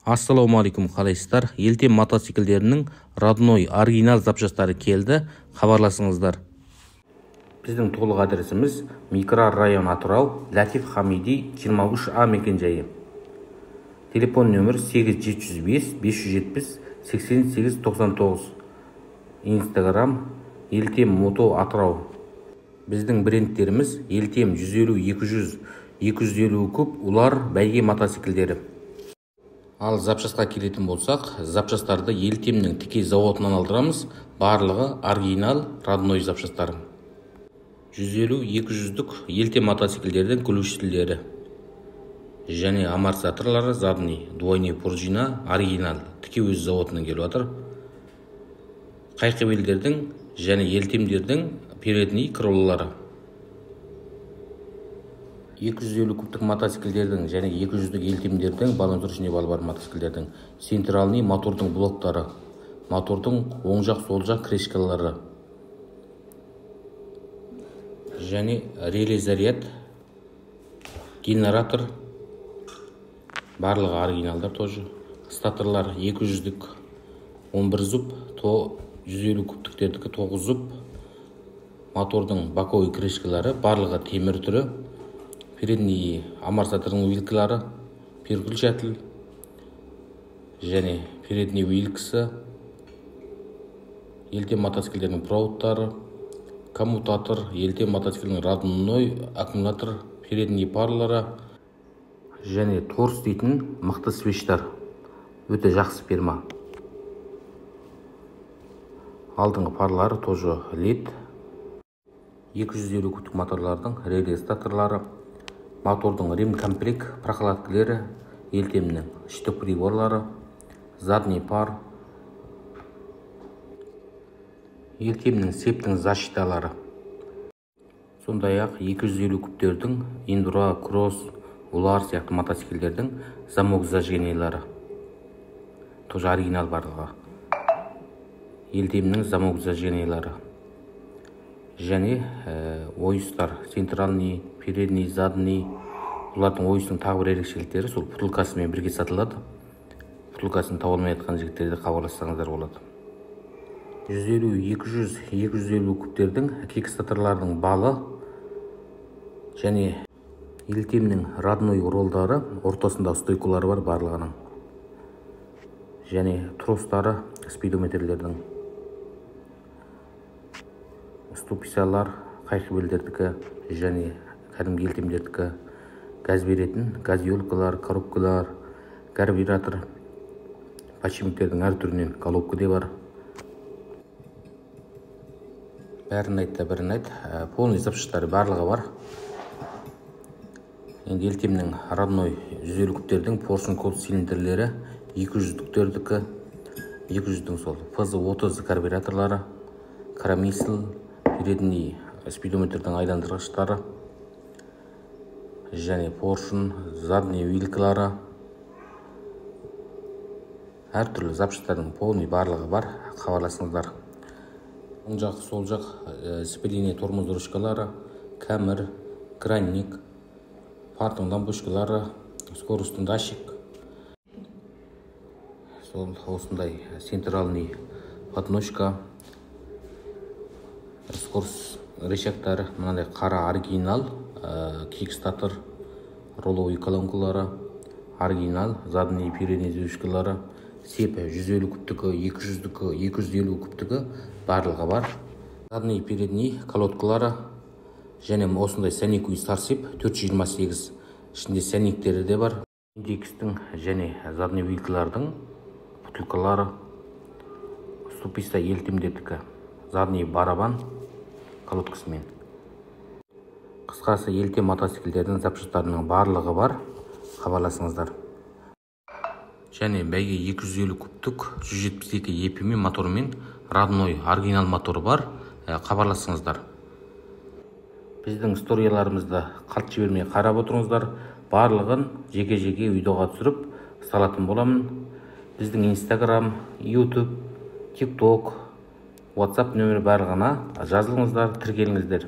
Ассалаумағалейкум, қалайсыздар? Елтем мотоциклдерінің родной оригинал запчастары келді, хабарласыңыздар. Біздің толық адресіміз микрорайон Атырау, Латиф Хамиди 23А мекенжайы. Телефон нөмір 8705-570-8899. Инстаграм Елтем Мото Атырау. Біздің брендтеріміз Елтем 150-200, 250 куб улар бәйге мотоциклдері. Ал запчастқа келетін болсақ, запчастарды Елтемнің тікей заводынан алдырамыз, барлығы оригинал родной запчастары. 150-200-дік Елтем мотоциклдердің ключтілері және амортизаторлары задний, двойный пружина оригинал, тікей өз заводынан келіп жатыр. Қайқыбелдердің және Елтемдердің передний крылолары. 250 кубтық мотоциклдердің және 200-дік Елтемдердің балансырышне бар мотоциклдердің центральный мотордың блоктары, мотордың оң жақ сол жақ крышкалары және реле заряд, генератор барлығы оригиналдар тоже. Статорлар 200-дік 11 зуб, 150 кубтіктердікі 9 зуб, мотордың боковой крышкалары барлығы темір түрі, передний амортизатордың вилкалары, переключатель және передний вилкасы, Елтем мотоциклдердің проводтары, коммутатор, Елтем мотоциклдің родной аккумулятор, передний парлары және торс дейтін мықты свечтар. Өте жақсы фирма. Алдыңғы парлары тоже LED. 250 кубтық моторлардың реле статорлары, мотордың ремкомплект прокладкілері, Елтемнің шток приборлары, задний пар, Елтемнің септің защиталары. Сондай-ақ 250 кубтердің Индура, Кросс, улар сияқты мотоциклдердің замок зажигениялары. Тоже оригинал барлығы. Елтемнің замок зажигениялары. Және ойыстар, центральный, передний, задний. Бұлардың ойыстың тағы бір ерекшеліктері сол бутылкасымен бірге сатылады. Бутылкасын таба алмай жатқан жігіттерді хабарлассаңыздар болады. 150, 200, 250 кубтердің кикстаторлардың балы және Елтемнің родной ролдары, ортасында стойкалары бар барлығының. Және тростары, спидометрлердің. Ступисалар, қайқыбелдердікі және кәдімгі Елтемдердікі, газ беретін, газиолкалар, коробкалар, карбюратор, подшипниктердің әр түрінен головка де бар. Бәрін айт, полный запчастары барлығы бар. Енді Елтемнің родной 150 кубтердің поршень код цилиндрлері, 200-дүктердікі, 200-дің сол ПЗ-30 карбюраторлары, карамисл, передний спидометрдің айдандырғыштары және поршень, задний вилкалары. Әр түрлі запчастардың полный барлығы бар, хабарласыңыздар. Оң жақ, сол жақ сцепление тормоз ручкалары, кәмір, гранник, партың лампочкалары, скоростың датчик. Сол осындай центральный подножка, скорость рычагтары, мынандай қара оригинал, кикстатор, роловый колонкалары, оригинал, задний передний движкалары, сеп 150 кубтікі, 200-дікі, 250 кубтікі барлығы бар. Задний передний колодкалары және осындай сәнекуй старсеп 428, ішінде сәнектері де бар. Индекстің және задний вилкалардың бутылкалары, ступиста Елтемдердікі, задний барабан колодкасымен. Қысқасы Елтем мотоциклдердің запчастарының барлығы бар, хабарласыңыздар. Және бәйге 250 кубтық 172 EPM моторымен родной оригинал моторы бар, хабарласыңыздар. Біздің сторияларымызды қалт жібермей қарап отырыңыздар. Барлығын жеке-жеке видеоға түсіріп салатын боламын. Біздің Instagram, YouTube, TikTok, WhatsApp нөмірі барлығына жазылыңыздар, тіркеліңіздер.